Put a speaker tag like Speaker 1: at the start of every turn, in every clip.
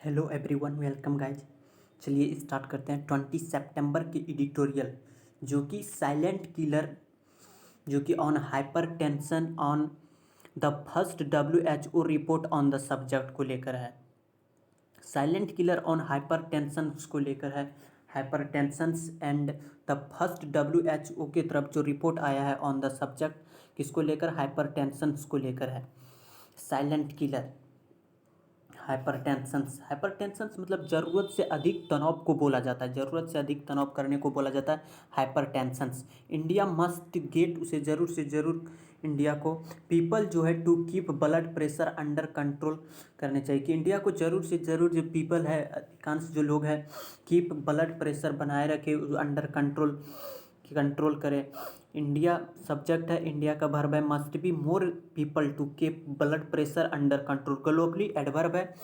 Speaker 1: Hello everyone, welcome guys. चलिए start करते हैं 20 सितंबर की एडिटोरियल, जो कि साइलेंट किलर, जो कि on hyper tension on the first WHO report on the subject को लेकर है। Silent killer on hyper tension को लेकर है। Hyper tension and the first WHO की तरफ जो रिपोर्ट आया है ऑन द सब्जेक्ट, किसको लेकर? हाइपर टेंशन को लेकर है। साइलेंट किलर हाइपरटेंशन मतलब ज़रूरत से अधिक तनाव को बोला जाता है। ज़रूरत से अधिक तनाव करने को बोला जाता है हाइपरटेंशन। इंडिया मस्ट गेट, उसे ज़रूर से ज़रूर इंडिया को पीपल जो है to keep blood pressure under control करने चाहिए। कि इंडिया को ज़रूर से ज़रूर जो पीपल है, अधिकांश जो लोग हैं, कीप ब्लड प्रेशर बनाए रखे, अंडर कंट्रोल करे। इंडिया सब्जेक्ट है, इंडिया का वर्ब है must be more people to keep blood pressure under control. Globally adverb है,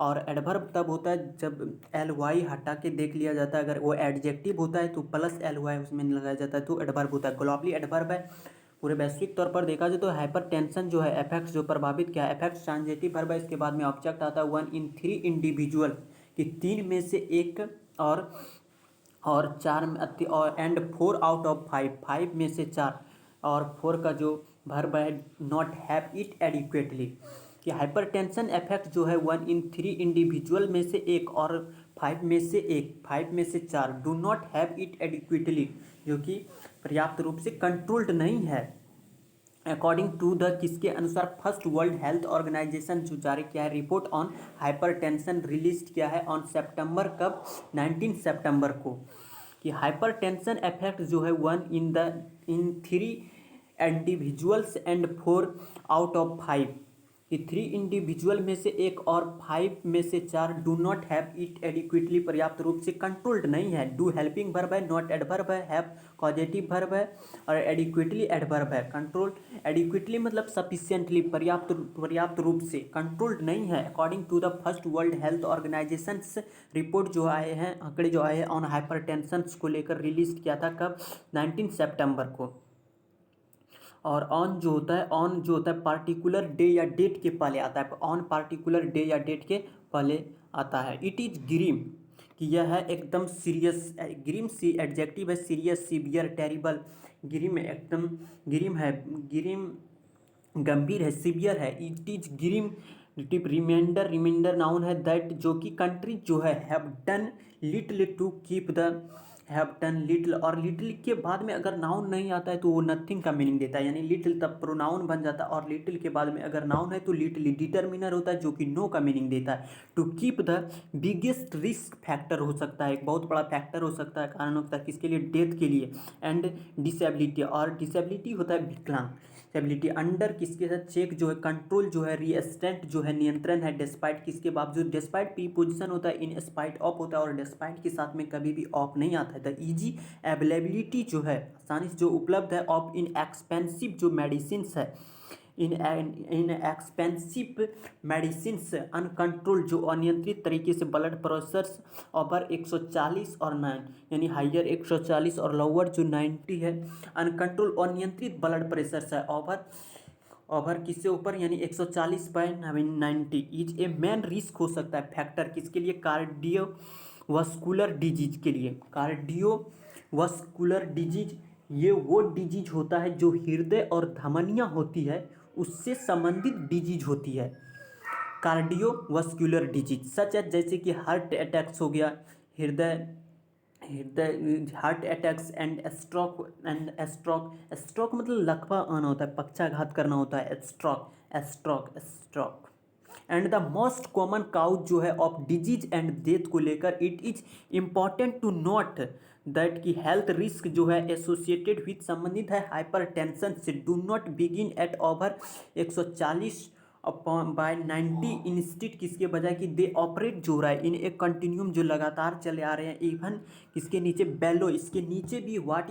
Speaker 1: और एडवर्ब तब होता है जब एल वाई हटा के देख लिया जाता है। अगर वो एडजेक्टिव होता है तो प्लस एल वाई उसमें लगाया जाता है, तो एडवर्ब होता है। ग्लोबली एडवर्ब है। पूरे वैश्विक तौर पर देखा जाए तो हाइपर टेंशन जो है, इफेक्ट्स जो प्रभावित क्या है, इफेक्ट्स ट्रांजिटिव वर्ब है। इसके बाद में ऑब्जेक्ट आता है 1 in 3 इंडिविजुअल, कि 3 में से एक, और 4 में और एंड 4 आउट ऑफ 5 में से 4, और 4 का जो वर्ब है नॉट हैव इट एडिक्वेटली। कि हाइपरटेंशन इफेक्ट जो है 1 in 3 इंडिविजुअल में से एक, और 5 में से 4 do not have it adequately, जो कि पर्याप्त रूप से कंट्रोल्ड नहीं है। अकॉर्डिंग टू द, किसके अनुसार? फर्स्ट वर्ल्ड हेल्थ ऑर्गेनाइजेशन जो जारी किया है रिपोर्ट ऑन हाइपरटेंशन, रिलीज किया है ऑन सितंबर, कब? 19 सितंबर को। कि हाइपरटेंशन इफेक्ट जो है 1 in 3 individuals and 4 out of 5, कि 3 इंडिविजुअल में से एक और 5 में से 4 do not have it adequately, पर्याप्त रूप से कंट्रोल्ड नहीं है। डू हेल्पिंग वर्ब है, नॉट एडवर्ब है, हैव पॉजिटिव वर्ब है, और एडिक्वेटली एडवर्ब है। कंट्रोल एडिक्वेटली मतलब सफिशिएंटली, पर्याप्त रूप से। कंट्रोल्ड नहीं है according to the first world health organization. Report जो आए हैं, आंकड़े जो आए हैं ऑन हाइपरटेंशन को लेकर, रिलीज किया था कब? 19 सितंबर को। और ऑन जो होता है पार्टिकुलर डे या डेट के पहले आता है। ऑन पार्टिकुलर डे या डेट के पहले आता है। इट इज ग्रीम, कि यह है एकदम सीरियस। ग्रीम सी एडजेक्टिव है, सीरियस, सीवियर, टेरिबल। ग्रीम एकदम, ग्रीम गंभीर है, सीवियर है। It is grim reminder noun है दैट, जो कि कंट्री जो है have done little to keep the, have done little, और लिटिल के बाद में अगर नाउन नहीं आता है तो वो नथिंग का मीनिंग देता है। यानी लिटिल तब प्रोनाउन बन जाता है, और लिटिल के बाद में अगर नाउन है तो लिटिल डिटर्मिनर होता है, जो कि नो का मीनिंग देता है। To keep the biggest risk factor हो सकता है, एक बहुत बड़ा फैक्टर हो सकता है, कारण होता है किसके लिए? डेथ के लिए। एंड डिसेबिलिटी, और डिसेबिलिटी होता है विकलांग। डिसेबिलिटी अंडर किसके साथ? चेक जो है, कंट्रोल जो है, रिएस्टेंट जो है, नियंत्रण है। डिस्पाइट किसके बावजूद? डिस्पाइट प्रीपोजिशन होता है, इन स्पाइट ऑफ होता है, और डिस्पाइट के साथ में कभी भी ऑफ नहीं आता है। द इजी अवेलेबिलिटी जो है, आसानी से जो उपलब्ध है, ऑफ इन एक्सपेंसिव जो मेडिसिन है, इन एक्सपेंसिव मेडिसिन, अनकंट्रोल जो अनियंत्रित तरीके से ब्लड प्रेशर ओवर 140 और 9, यानी हाइयर 140 और लोअर जो 90 है। अनकंट्रोल अनियंत्रित ब्लड प्रेशर है, ओवर किससे ऊपर? यानी 140 by 90 is a main risk हो सकता है फैक्टर, किसके लिए? कार्डियोवास्कुलर डिजीज के लिए। कार्डियोवास्कुलर डिजीज, ये वो डिजीज होता है जो हृदय और धमनियाँ होती है उससे संबंधित डिजीज होती है। कार्डियोवास्कुलर डिजीज सच है, जैसे कि हार्ट अटैक्स हो गया, हृदय हृदय हार्ट अटैक्स एंड स्ट्रोक मतलब लकवा आना होता है, पक्षाघात करना होता है। Stroke and the most common cause जो है ऑफ डिजीज एंड डेथ को लेकर, it is important to note that की हेल्थ रिस्क जो है एसोसिएटेड विथ, संबंधित है हाइपरटेंशन से, do not begin at over 140 upon by 90 instead, किसके बजाय कि दे ऑपरेट जो हो रहा है इन एक कंटिन्यूम जो लगातार चले आ रहे हैं। इवन किसके नीचे? बेलो, इसके नीचे भी व्हाट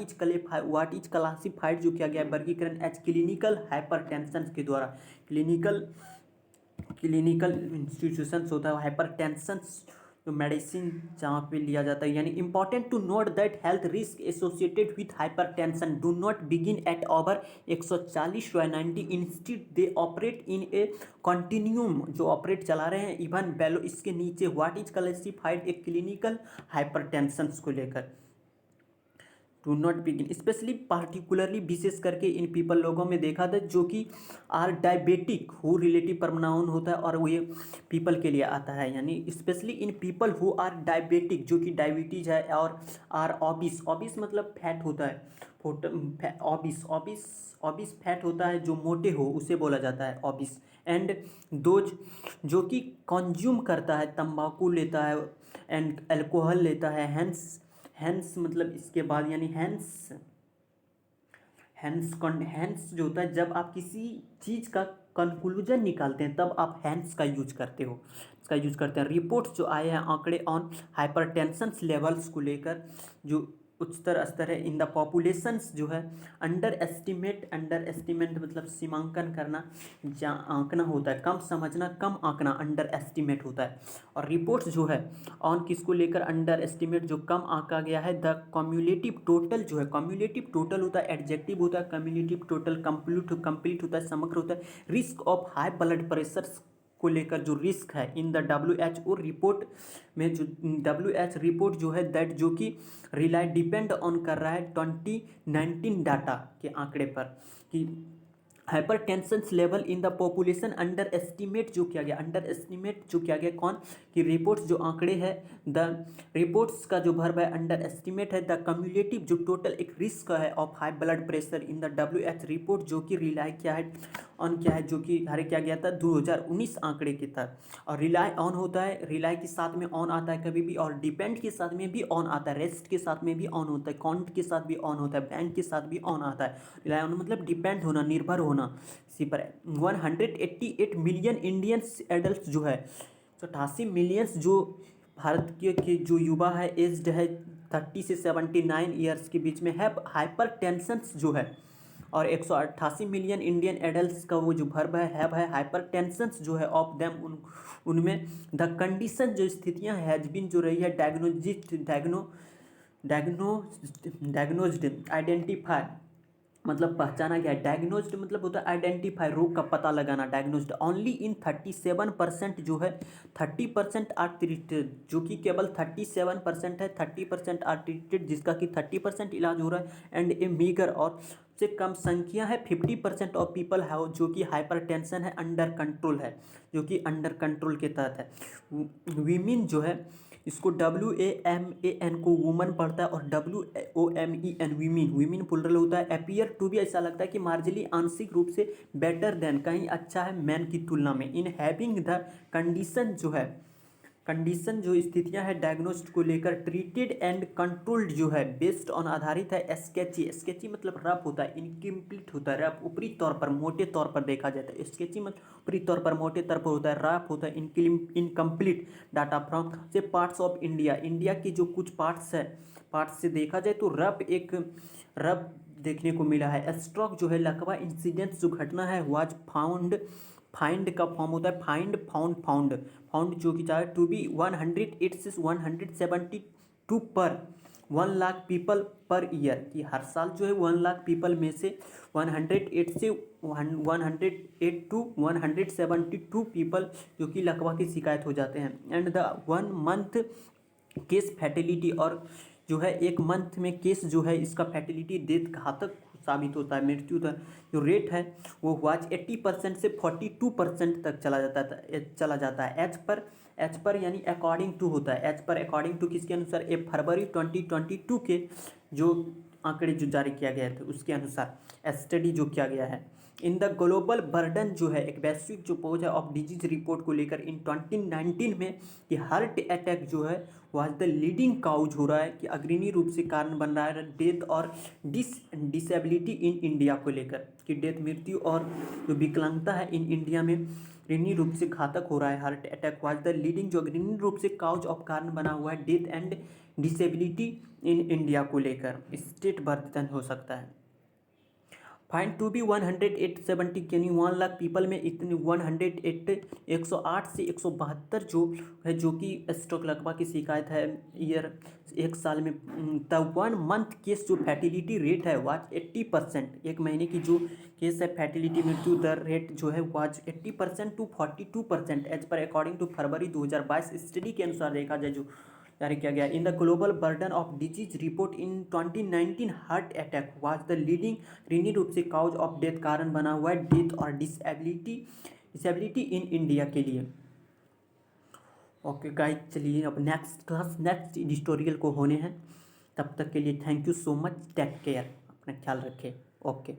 Speaker 1: इज क्लासिफाइड जो किया गया है वर्गीकरण एज क्लिनिकल हाइपरटेंशन के द्वारा। क्लिनिकल इंस्टीट्यूशंस होता है हाइपरटेंशन जो मेडिसिन जहाँ पे लिया जाता है, यानी important to note that health risk associated with hypertension do not begin at over 140 या 90, instead they operate in a continuum, जो ऑपरेट चला रहे हैं इवन बेलो इसके नीचे। What is classified a clinical hypertension को लेकर, to not begin specially particularly विशेष करके इन पीपल लोगों में देखा था जो कि are diabetic who relative pronoun होता है और वो ये पीपल के लिए आता है, यानी specially in people who are diabetic जो कि डायबिटीज है, और आर ऑबिस, ऑबिस मतलब फैट होता है, ऑबिस ऑबिस ऑबिस फैट होता है जो मोटे हो उसे बोला जाता है ऑबिस। एंड दोज जो कि कंज्यूम करता है, तंबाकू लेता है एंड अल्कोहल लेता है, हैंस मतलब इसके बाद, यानी हैंस हैंस जो होता है जब आप किसी चीज़ का कंक्लूजन निकालते हैं तब आप हैंस का यूज करते हो, इसका यूज करते हैं। रिपोर्ट्स जो आए हैं आंकड़े ऑन हाइपरटेंशन लेवल्स को लेकर जो उच्चतर स्तर है इन द पॉपुलेशंस जो है अंडर एस्टिमेट मतलब सीमांकन करना, जहाँ आंकना होता है, कम समझना कम आंकना अंडर एस्टिमेट होता है। और रिपोर्ट्स जो है ऑन किसको लेकर अंडर एस्टिमेट जो कम आंका गया है, द कम्युलेटिव टोटल जो है, कम्युलेटिव टोटल होता है एडजेक्टिव होता है, कम्युलेटिव टोटल कंप्लीट होता है, समग्र होता है। Risk of high blood pressure को लेकर जो रिस्क है इन द WHO रिपोर्ट में, जो WHO रिपोर्ट जो है दैट जो कि रिलाई डिपेंड ऑन कर रहा है 2019 डाटा के आंकड़े पर, कि hypertension level in the population under estimate जो किया गया, अंडर एस्टिमेट जो किया गया कौन, कि रिपोर्ट्स जो आंकड़े हैं, द रिपोर्ट्स का जो वर्ब है अंडर एस्टिमेट है, द कम्युलेटिव जो टोटल एक रिस्क है of high blood pressure in the WHO report जो कि रिलाई क्या है ऑन क्या है, जो कि हरे क्या गया था 2019 आंकड़े के तहत। और रिलाई ऑन होता है, रिलाई के साथ में ऑन आता है कभी भी, और डिपेंड के साथ में भी ऑन आता है, रेस्ट के साथ में भी ऑन होता है, काउंट के साथ भी ऑन होता है, बैंक के साथ भी ऑन आता है। रिलाई ऑन मतलब डिपेंड होना, निर्भर होना इसी पर। 188 मिलियन इंडियंस एडल्ट जो है, 88 मिलियंस जो भारत के जो युवा है एज्ड है 30 से 79 ईयर्स के बीच में है हाइपर टेंशन जो है, और 188 मिलियन इंडियन एडल्ट्स का वो जो वर्ब है हाइपर टेंशन जो है ऑफ देम उनमें द कंडीशन जो स्थितियां हैज बीन जो रही है डायग्नोज्ड आइडेंटिफाई मतलब पहचाना गया, डायग्नोज्ड मतलब होता है आइडेंटिफाई रोग का पता लगाना, डायग्नोज्ड ओनली इन 37% जो है 30% आर ट्रीटेड, जो कि केवल 37% है, 30% आर ट्रीटेड जिसका कि 30% इलाज हो रहा है। एंड ए मीगर और से कम संख्या है 50% ऑफ पीपल है जो कि हाइपरटेंशन है अंडर कंट्रोल है, जो कि अंडर कंट्रोल के तहत है। वीमेन जो है इसको WAMAN को वुमन पढ़ता है, और WOMEN वीमेन, वीमेन प्लुरल होता है। अपीयर टू भी ऐसा लगता है कि मार्जिनली आंशिक रूप से बेटर देन कहीं अच्छा है मैन की तुलना में, इन हैविंग द कंडीशन जो है, कंडीशन जो स्थितियां हैं डायग्नोस्ट को लेकर, ट्रीटेड एंड कंट्रोल्ड जो है बेस्ड ऑन आधारित है। स्केची मतलब रफ होता है, इनकम्प्लीट होता है, रफ ऊपरी तौर पर मोटे तौर पर देखा जाता है, स्केची मतलब ऊपरी तौर पर मोटे तौर पर होता है, रफ होता है, इनकम्प्लीट डाटा फ्रॉम से पार्ट्स ऑफ इंडिया, इंडिया की जो कुछ पार्ट्स है, पार्ट्स से देखा जाए तो रफ देखने को मिला है। स्ट्रोक जो है लकवा इंसिडेंट्स जो घटना है वाज फाइंड का फॉर्म होता है फाउंड जो कि चाहे टू बी 108 से 172 पर 1 लाख पीपल पर ईयर, कि हर साल जो है 1 लाख पीपल में से 108 से 108 टू 172 पीपल जो कि लकवा की शिकायत हो जाते हैं। And the 1 month case fatality, और जो है 1 मंथ में केस जो है इसका फैटिलिटी डेथ घातक साबित होता है, मृत्यु दर जो रेट है वो वाज 80% से 42% तक चला जाता है। एज पर यानी अकॉर्डिंग टू होता है, एज पर अकॉर्डिंग टू किसके अनुसार, फरवरी 2022 के जो आंकड़े जो जारी किया गया था उसके अनुसार स्टडी जो किया गया है। इन द ग्लोबल बर्डन जो है एक वैश्विक जो पहुँच है ऑफ डिजीज रिपोर्ट को लेकर इन 2019 में, कि हार्ट अटैक जो है वाज द लीडिंग काउज हो रहा है, कि अग्रणी रूप से कारण बन रहा है डेथ और डिसेबिलिटी इन इंडिया को लेकर, कि डेथ मृत्यु और जो विकलांगता है इन इंडिया में अग्रणी रूप से घातक हो रहा है। Heart attack was the leading जो अग्रणी रूप से काउज ऑफ कारण बना हुआ है death and disability in India को लेकर, स्टेट बर्धन हो सकता है। फाइंड टू बी 10870 यानी 1 लाख पीपल में इतने 108 108 से 172 जो है, जो कि स्ट्रोक लगवा की शिकायत है ईयर एक साल में। द 1 मंथ केस जो फैटिलिटी रेट है वाज 80%। एक महीने की जो केस है फैटिलिटी मृत्यु दर रेट जो है was 80% to 42% as per according to February 2022 study के अनुसार देखा जाए जो जारी किया गया। In the global burden of disease report in 2019 heart attack was the leading रीनी रूप से काउज ऑफ डेथ कारण बना हुआ है डेथ और डिसेबिलिटी इन इंडिया के लिए। ओके गाइस, चलिए अब नेक्स्ट क्लास नेक्स्ट एडिटोरियल को होने हैं। तब तक के लिए thank you so much, take care, अपना ख्याल रखें। ओके।